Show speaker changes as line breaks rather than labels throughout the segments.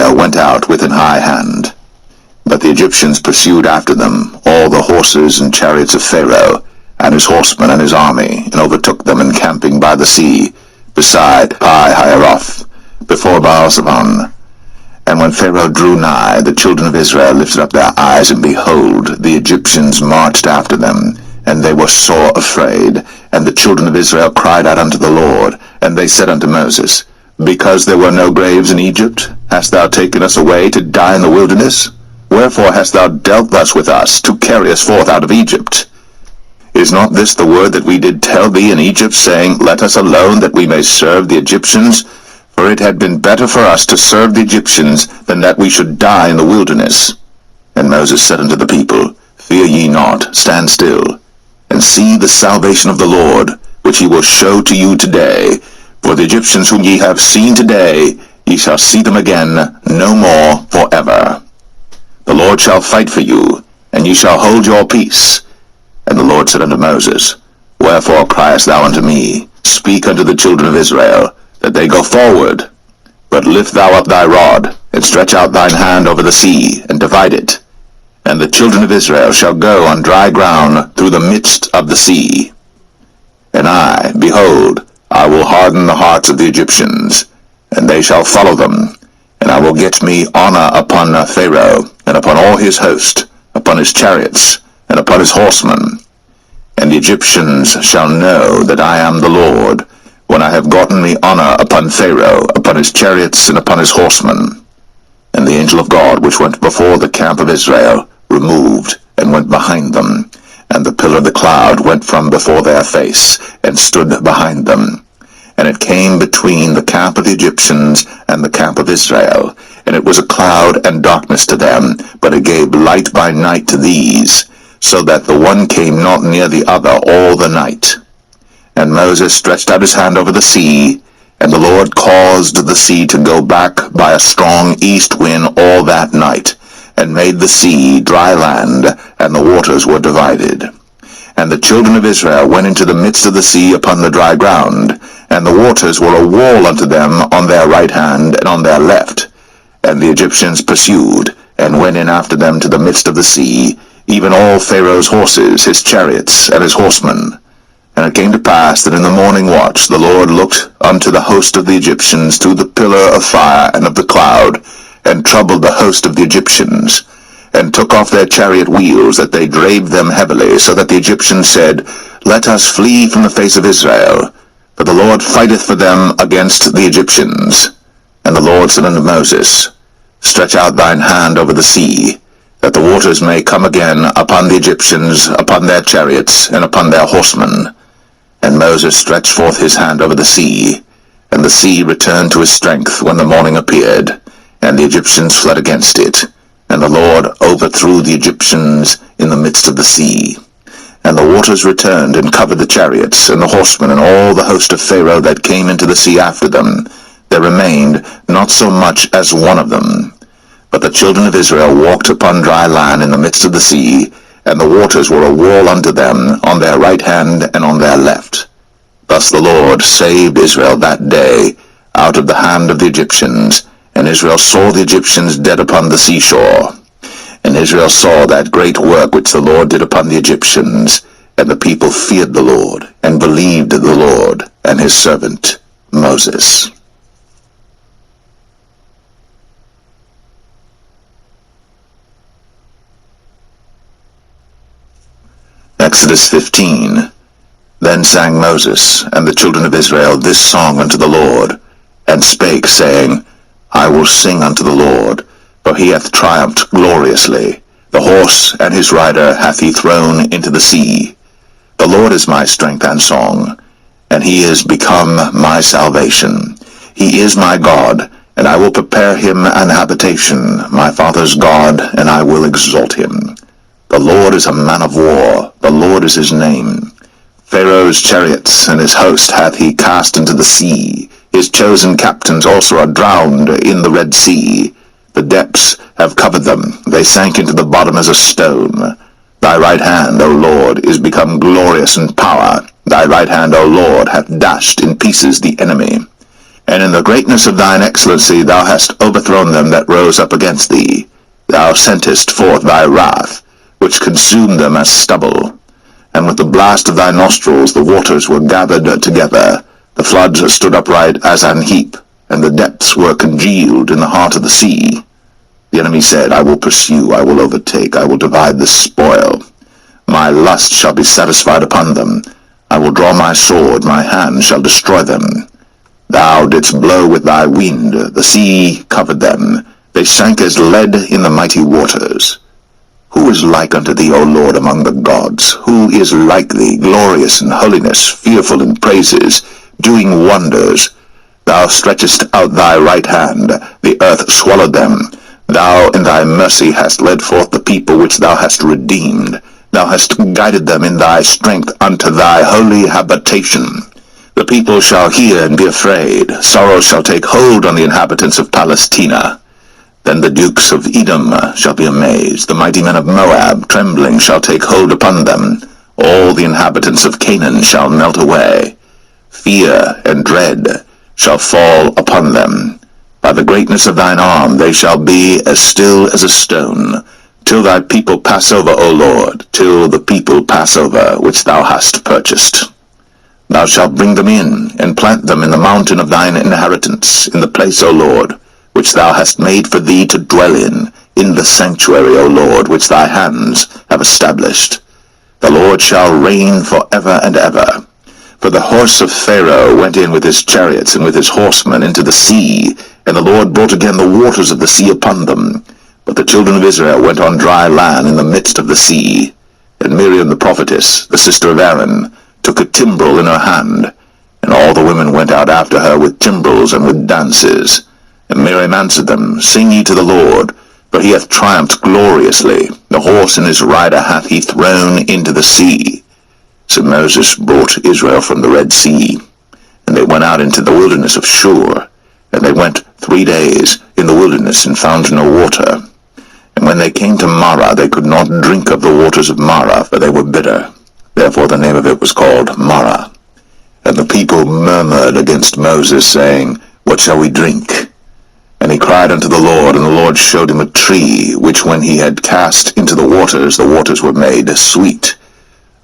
Israel went out with an high hand. But the Egyptians pursued after them all the horses and chariots of Pharaoh, and his horsemen and his army, and overtook them encamping by the sea, beside Pi-hahiroth, before Baal-Zebon. And when Pharaoh drew nigh, the children of Israel lifted up their eyes, and behold, the Egyptians marched after them, and they were sore afraid. And the children of Israel cried out unto the Lord, and they said unto Moses, Because there were no graves in Egypt, hast thou taken us away to die in the wilderness? Wherefore hast thou dealt thus with us, to carry us forth out of Egypt? Is not this the word that we did tell thee in Egypt, saying, Let us alone, that we may serve the Egyptians? For it had been better for us to serve the Egyptians, than that we should die in the wilderness. And Moses said unto the people, Fear ye not, stand still, and see the salvation of the Lord, which he will show to you today. For the Egyptians whom ye have seen today, ye shall see them again no more forever. The Lord shall fight for you, and ye shall hold your peace. And the Lord said unto Moses, Wherefore criest thou unto me? Speak unto the children of Israel, that they go forward. But lift thou up thy rod, and stretch out thine hand over the sea, and divide it. And the children of Israel shall go on dry ground through the midst of the sea. And I, behold, I will harden the hearts of the Egyptians, and they shall follow them. And I will get me honor upon Pharaoh, and upon all his host, upon his chariots, and upon his horsemen. And the Egyptians shall know that I am the Lord, when I have gotten me honor upon Pharaoh, upon his chariots, and upon his horsemen. And the angel of God, which went before the camp of Israel, removed, and went behind them. And the pillar of the cloud went from before their face, and stood behind them. And it came between the camp of the Egyptians and the camp of Israel. And it was a cloud and darkness to them, but it gave light by night to these, so that the one came not near the other all the night. And Moses stretched out his hand over the sea, and the Lord caused the sea to go back by a strong east wind all that night, and made the sea dry land, and the waters were divided. And the children of Israel went into the midst of the sea upon the dry ground, and the waters were a wall unto them on their right hand and on their left. And the Egyptians pursued, and went in after them to the midst of the sea, even all Pharaoh's horses, his chariots, and his horsemen. And it came to pass that in the morning watch the Lord looked unto the host of the Egyptians through the pillar of fire and of the cloud, and troubled the host of the Egyptians, and took off their chariot wheels, that they drave them heavily, so that the Egyptians said, Let us flee from the face of Israel, for the Lord fighteth for them against the Egyptians. And the Lord said unto Moses, Stretch out thine hand over the sea, that the waters may come again upon the Egyptians, upon their chariots, and upon their horsemen. And Moses stretched forth his hand over the sea, and the sea returned to his strength when the morning appeared, and the Egyptians fled against it. And the Lord overthrew the Egyptians in the midst of the sea. And the waters returned and covered the chariots, and the horsemen, and all the host of Pharaoh that came into the sea after them. There remained not so much as one of them. But the children of Israel walked upon dry land in the midst of the sea, and the waters were a wall unto them on their right hand and on their left. Thus the Lord saved Israel that day out of the hand of the Egyptians, and Israel saw the Egyptians dead upon the seashore. And Israel saw that great work which the Lord did upon the Egyptians, and the people feared the Lord, and believed the Lord and his servant Moses. Exodus 15. Then sang Moses and the children of Israel this song unto the Lord, and spake, saying, I will sing unto the Lord, for he hath triumphed gloriously. The horse and his rider hath he thrown into the sea. The Lord is my strength and song, and he is become my salvation. He is my God, and I will prepare him an habitation, my father's God, and I will exalt him. The Lord is a man of war, the Lord is his name. Pharaoh's chariots and his host hath he cast into the sea. His chosen captains also are drowned in the Red Sea. The depths have covered them, they sank into the bottom as a stone. Thy right hand, O Lord, is become glorious in power. Thy right hand, O Lord, hath dashed in pieces the enemy. And in the greatness of thine excellency thou hast overthrown them that rose up against thee. Thou sentest forth thy wrath, which consumed them as stubble. And with the blast of thy nostrils the waters were gathered together. The floods stood upright as an heap, and the depths were congealed in the heart of the sea. The enemy said, I will pursue, I will overtake, I will divide the spoil. My lust shall be satisfied upon them. I will draw my sword, my hand shall destroy them. Thou didst blow with thy wind, the sea covered them. They sank as lead in the mighty waters. Who is like unto thee, O Lord, among the gods? Who is like thee, glorious in holiness, fearful in praises, doing wonders? Thou stretchest out thy right hand, the earth swallowed them. Thou in thy mercy hast led forth the people which thou hast redeemed. Thou hast guided them in thy strength unto thy holy habitation. The people shall hear and be afraid. Sorrow shall take hold on the inhabitants of Palestina. Then the dukes of Edom shall be amazed. The mighty men of Moab, trembling, shall take hold upon them. All the inhabitants of Canaan shall melt away. Fear and dread shall fall upon them. By the greatness of thine arm they shall be as still as a stone, till thy people pass over, O Lord, till the people pass over which thou hast purchased. Thou shalt bring them in, and plant them in the mountain of thine inheritance, in the place, O Lord, which thou hast made for thee to dwell in the sanctuary, O Lord, which thy hands have established. The Lord shall reign for ever and ever. For the horse of Pharaoh went in with his chariots and with his horsemen into the sea, and the Lord brought again the waters of the sea upon them. But the children of Israel went on dry land in the midst of the sea. And Miriam the prophetess, the sister of Aaron, took a timbrel in her hand, and all the women went out after her with timbrels and with dances. And Miriam answered them, Sing ye to the Lord, for he hath triumphed gloriously. The horse and his rider hath he thrown into the sea. So Moses brought Israel from the Red Sea, and they went out into the wilderness of Shur. And they went 3 days in the wilderness and found no water. And when they came to Marah, they could not drink of the waters of Marah, for they were bitter. Therefore the name of it was called Marah. And the people murmured against Moses, saying, What shall we drink? And he cried unto the Lord, and the Lord showed him a tree, which when he had cast into the waters were made sweet.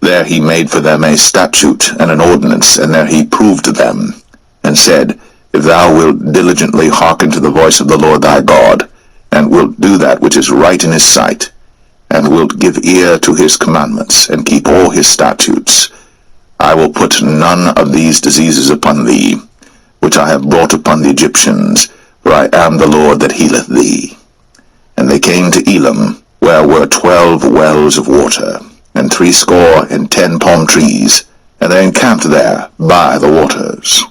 There he made for them a statute and an ordinance, and there he proved them, and said, If thou wilt diligently hearken to the voice of the Lord thy God, and wilt do that which is right in his sight, and wilt give ear to his commandments, and keep all his statutes, I will put none of these diseases upon thee, which I have brought upon the Egyptians, for I am the Lord that healeth thee. And they came to Elim, where were 12 wells of water, and 70 palm trees, and they encamped there by the waters.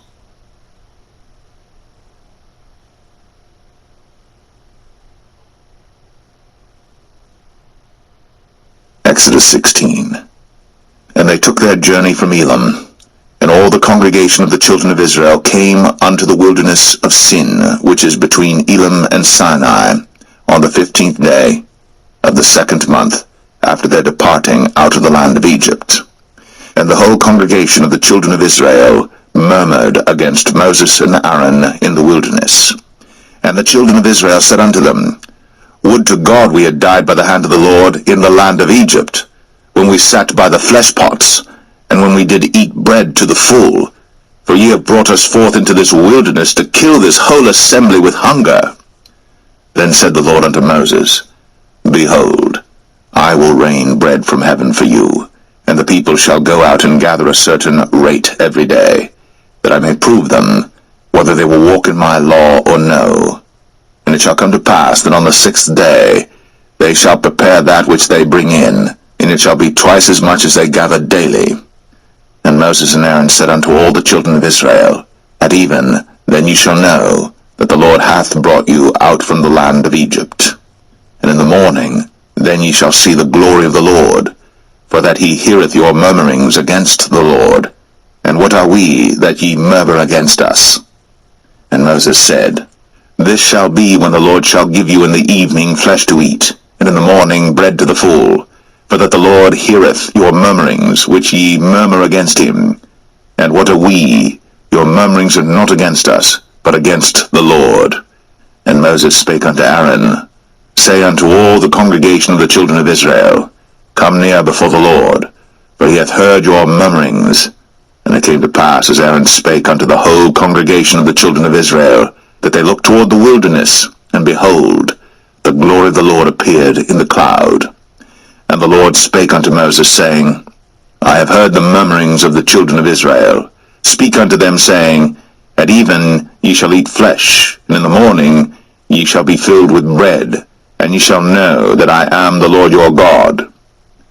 Exodus 16. And they took their journey from Elim, and all the congregation of the children of Israel came unto the wilderness of Sin, which is between Elim and Sinai, on the 15th day of the 2nd month, after their departing out of the land of Egypt. And the whole congregation of the children of Israel murmured against Moses and Aaron in the wilderness. And the children of Israel said unto them, Would to God we had died by the hand of the Lord in the land of Egypt, when we sat by the flesh pots, and when we did eat bread to the full. For ye have brought us forth into this wilderness to kill this whole assembly with hunger. Then said the Lord unto Moses, Behold, I will rain bread from heaven for you, and the people shall go out and gather a certain rate every day, that I may prove them, whether they will walk in my law or no. And it shall come to pass that on the 6th day they shall prepare that which they bring in, and it shall be twice as much as they gather daily. And Moses and Aaron said unto all the children of Israel, At even then ye shall know that the Lord hath brought you out from the land of Egypt. And in the morning then ye shall see the glory of the Lord, for that he heareth your murmurings against the Lord. And what are we that ye murmur against us? And Moses said, This shall be when the Lord shall give you in the evening flesh to eat, and in the morning bread to the full, for that the Lord heareth your murmurings, which ye murmur against him. And what are we? Your murmurings are not against us, but against the Lord. And Moses spake unto Aaron, Say unto all the congregation of the children of Israel, Come near before the Lord, for he hath heard your murmurings. And it came to pass, as Aaron spake unto the whole congregation of the children of Israel, that they looked toward the wilderness, and behold, the glory of the Lord appeared in the cloud. And the Lord spake unto Moses, saying, I have heard the murmurings of the children of Israel. Speak unto them, saying, At even ye shall eat flesh, and in the morning ye shall be filled with bread, and ye shall know that I am the Lord your God.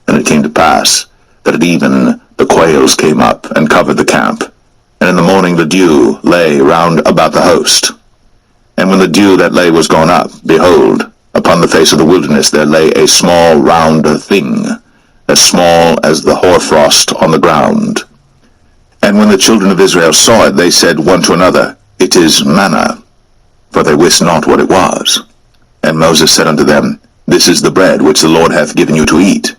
And it came to pass, that at even the quails came up, and covered the camp, and in the morning the dew lay round about the host. And when the dew that lay was gone up, behold, upon the face of the wilderness there lay a small round thing, as small as the hoarfrost on the ground. And when the children of Israel saw it, they said one to another, It is manna, for they wist not what it was. And Moses said unto them, This is the bread which the Lord hath given you to eat.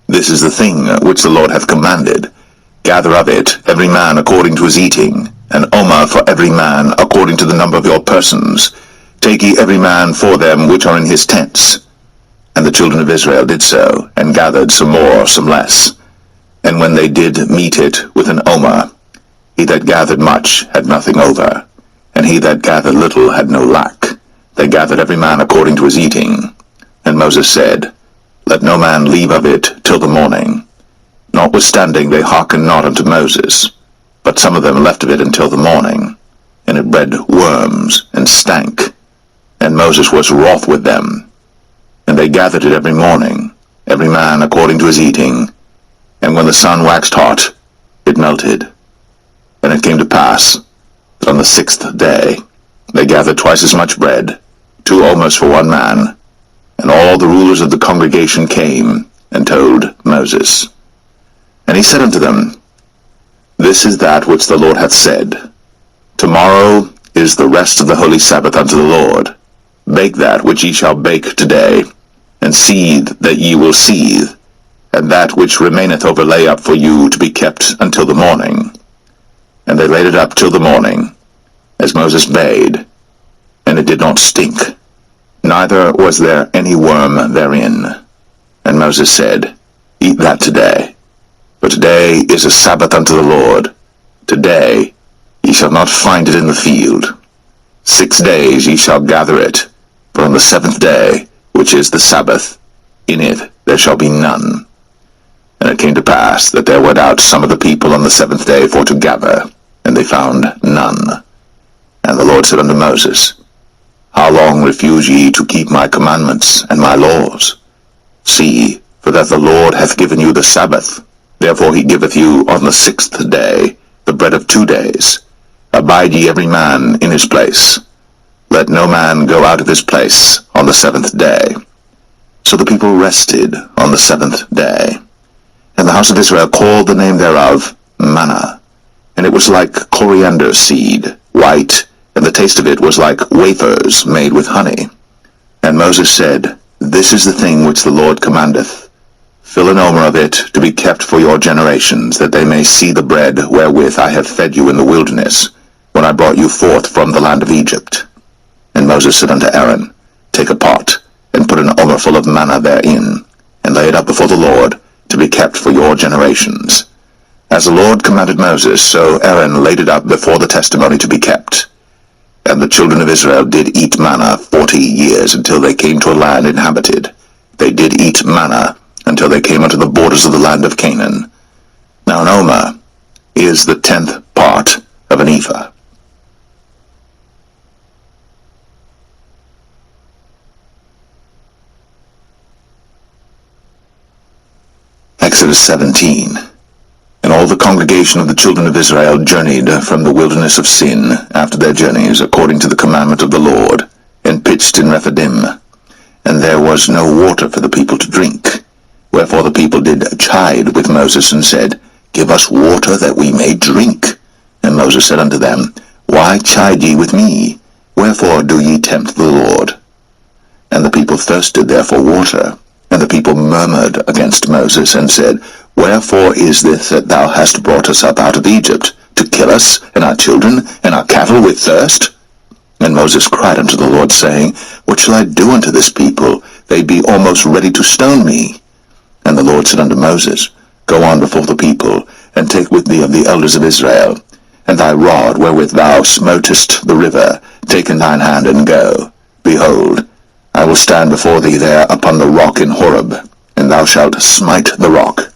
This is the thing which the Lord hath commanded. Gather of it every man according to his eating, an omer for every man according to the number of your persons. Take ye every man for them which are in his tents. And the children of Israel did so, and gathered some more, some less. And when they did meet it with an omer, he that gathered much had nothing over, and he that gathered little had no lack. They gathered every man according to his eating. And Moses said, Let no man leave of it till the morning. Notwithstanding they hearkened not unto Moses, but some of them left of it until the morning, and it bred worms, and stank. And Moses was wroth with them. And they gathered it every morning, every man according to his eating. And when the sun waxed hot, it melted. And it came to pass, that on the 6th day they gathered twice as much bread, 2 omers for one man. And all the rulers of the congregation came, and told Moses. And he said unto them, This is that which the Lord hath said. Tomorrow is the rest of the holy Sabbath unto the Lord. Bake that which ye shall bake today, and seethe that ye will seethe, and that which remaineth over lay up for you to be kept until the morning. And they laid it up till the morning, as Moses bade, and it did not stink, neither was there any worm therein. And Moses said, Eat that today, for today is a Sabbath unto the Lord. Today ye shall not find it in the field. 6 days ye shall gather it, for on the 7th day, which is the Sabbath, in it there shall be none. And it came to pass that there went out some of the people on the 7th day for to gather, and they found none. And the Lord said unto Moses, How long refuse ye to keep my commandments and my laws? See, for that the Lord hath given you the Sabbath. Therefore he giveth you on the 6th day the bread of 2 days. Abide ye every man in his place. Let no man go out of his place on the 7th day. So the people rested on the 7th day. And the house of Israel called the name thereof manna. And it was like coriander seed, white, and the taste of it was like wafers made with honey. And Moses said, This is the thing which the Lord commandeth. Fill an omer of it to be kept for your generations, that they may see the bread wherewith I have fed you in the wilderness, when I brought you forth from the land of Egypt. And Moses said unto Aaron, Take a pot, and put an omer full of manna therein, and lay it up before the Lord, to be kept for your generations. As the Lord commanded Moses, so Aaron laid it up before the testimony to be kept. And the children of Israel did eat manna 40 years, until they came to a land inhabited. They did eat manna until they came unto the borders of the land of Canaan. Now an omer is the 10th part of an ephah. Exodus 17. And all the congregation of the children of Israel journeyed from the wilderness of Sin after their journeys, according to the commandment of the Lord, and pitched in Rephidim. And there was no water for the people to drink. Wherefore the people did chide with Moses, and said, Give us water that we may drink. And Moses said unto them, Why chide ye with me? Wherefore do ye tempt the Lord? And the people thirsted there for water. And the people murmured against Moses, and said, Wherefore is this that thou hast brought us up out of Egypt, to kill us, and our children, and our cattle with thirst? And Moses cried unto the Lord, saying, What shall I do unto this people? They be almost ready to stone me. And the Lord said unto Moses, Go on before the people, and take with thee of the elders of Israel, and thy rod wherewith thou smotest the river, take in thine hand, and go. Behold, I will stand before thee there upon the rock in Horeb, and thou shalt smite the rock.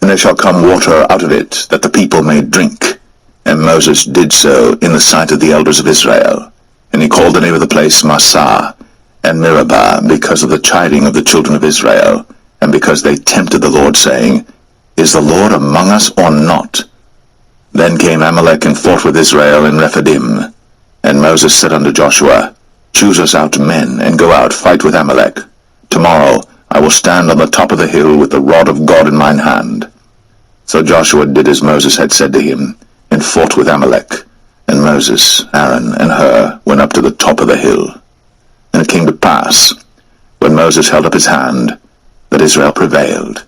And there shall come water out of it, that the people may drink. And Moses did so in the sight of the elders of Israel. And he called the name of the place Massah, and Meribah, because of the chiding of the children of Israel, and because they tempted the Lord, saying, Is the Lord among us or not? Then came Amalek and fought with Israel in Rephidim. And Moses said unto Joshua, Choose us out men, and go out, fight with Amalek. Tomorrow I will stand on the top of the hill with the rod of God in mine hand. So Joshua did as Moses had said to him, and fought with Amalek. And Moses, Aaron, and Hur went up to the top of the hill. And it came to pass, when Moses held up his hand, that Israel prevailed.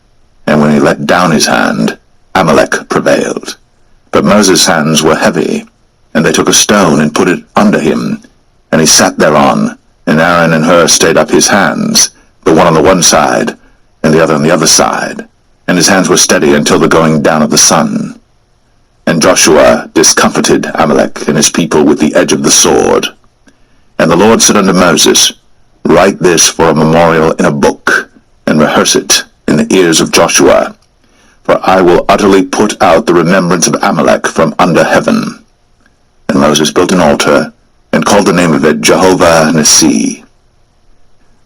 And when he let down his hand, Amalek prevailed. But Moses' hands were heavy, and they took a stone and put it under him, and he sat thereon. And Aaron and Hur stayed up his hands, the one on the one side, and the other on the other side. And his hands were steady until the going down of the sun. And Joshua discomfited Amalek and his people with the edge of the sword. And the Lord said unto Moses, Write this for a memorial in a book, and rehearse it in the ears of Joshua. For I will utterly put out the remembrance of Amalek from under heaven. And Moses built an altar, and called the name of it Jehovah Nissi.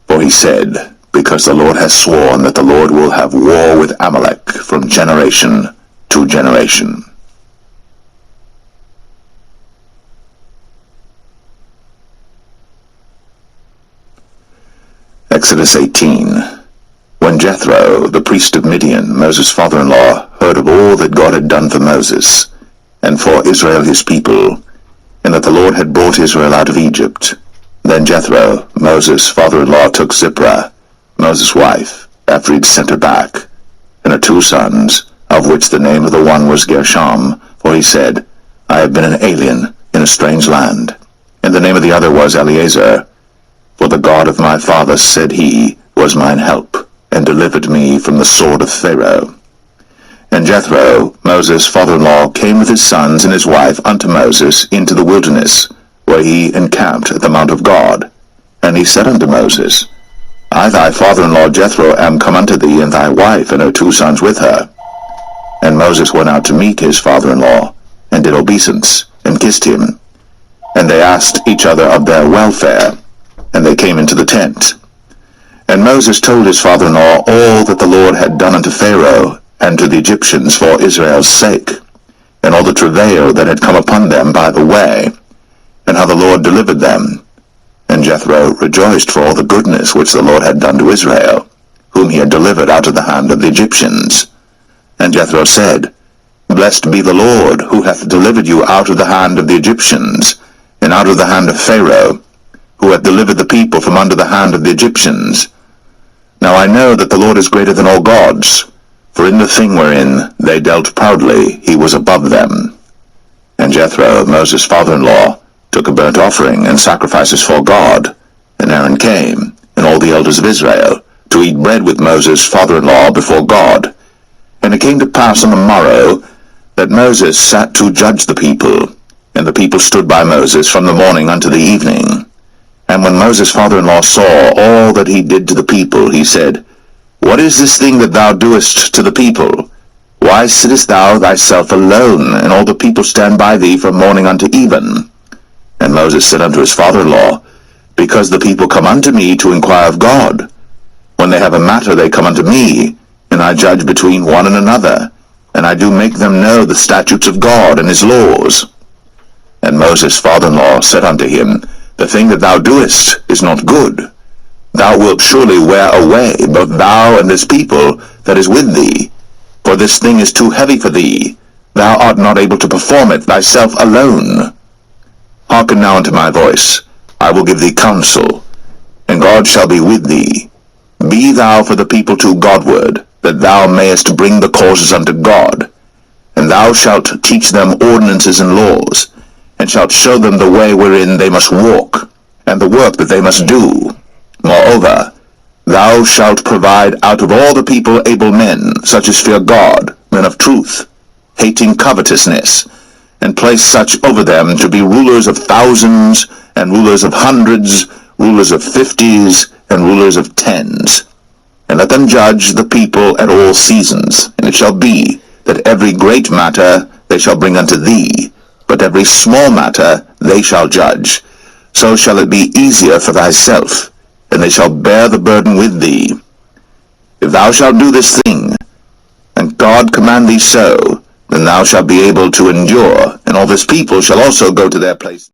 For he said, Because the Lord has sworn that the Lord will have war with Amalek from generation to generation. Exodus 18. When Jethro, the priest of Midian, Moses' father-in-law, heard of all that God had done for Moses, and for Israel his people, and that the Lord had brought Israel out of Egypt, then Jethro, Moses' father-in-law, took Zipporah, Moses' wife, after he'd sent her back, and her 2 sons, of which the name of the one was Gershom, for he said, I have been an alien in a strange land. And the name of the other was Eleazar, for the God of my father, said he, was mine help, and delivered me from the sword of Pharaoh. And Jethro, Moses' father-in-law, came with his sons and his wife unto Moses into the wilderness, where he encamped at the mount of God. And he said unto Moses, I thy father-in-law Jethro am come unto thee, and thy wife and her 2 sons with her. And Moses went out to meet his father-in-law, and did obeisance, and kissed him. And they asked each other of their welfare, and they came into the tent. And Moses told his father-in-law all that the Lord had done unto Pharaoh and to the Egyptians for Israel's sake, and all the travail that had come upon them by the way, and how the Lord delivered them. And Jethro rejoiced for all the goodness which the Lord had done to Israel, whom he had delivered out of the hand of the Egyptians. And Jethro said, Blessed be the Lord, who hath delivered you out of the hand of the Egyptians, and out of the hand of Pharaoh, who hath delivered the people from under the hand of the Egyptians. Now I know that the Lord is greater than all gods, for in the thing wherein they dealt proudly he was above them. And Jethro, Moses' father-in-law, took a burnt offering and sacrifices for God. And Aaron came, and all the elders of Israel, to eat bread with Moses' father-in-law before God. And it came to pass on the morrow that Moses sat to judge the people, and the people stood by Moses from the morning unto the evening. And when Moses' father-in-law saw all that he did to the people, he said, What is this thing that thou doest to the people? Why sittest thou thyself alone, and all the people stand by thee from morning unto even? And Moses said unto his father-in-law, Because the people come unto me to inquire of God. When they have a matter they come unto me, and I judge between one and another, and I do make them know the statutes of God and his laws. And Moses' father-in-law said unto him, The thing that thou doest is not good. Thou wilt surely wear away both thou and this people that is with thee, for this thing is too heavy for thee. Thou art not able to perform it thyself alone. Hearken now unto my voice. I will give thee counsel, and God shall be with thee. Be thou for the people to Godward, that thou mayest bring the causes unto God, and thou shalt teach them ordinances and laws, and shalt show them the way wherein they must walk, and the work that they must do. Moreover, thou shalt provide out of all the people able men, such as fear God, men of truth, hating covetousness, and place such over them to be rulers of thousands, and rulers of hundreds, rulers of 50s, and rulers of 10s. And let them judge the people at all seasons. And it shall be, that every great matter they shall bring unto thee, but every small matter they shall judge. So shall it be easier for thyself, and they shall bear the burden with thee. If thou shalt do this thing, and God command thee so, then thou shalt be able to endure, and all this people shall also go to their place.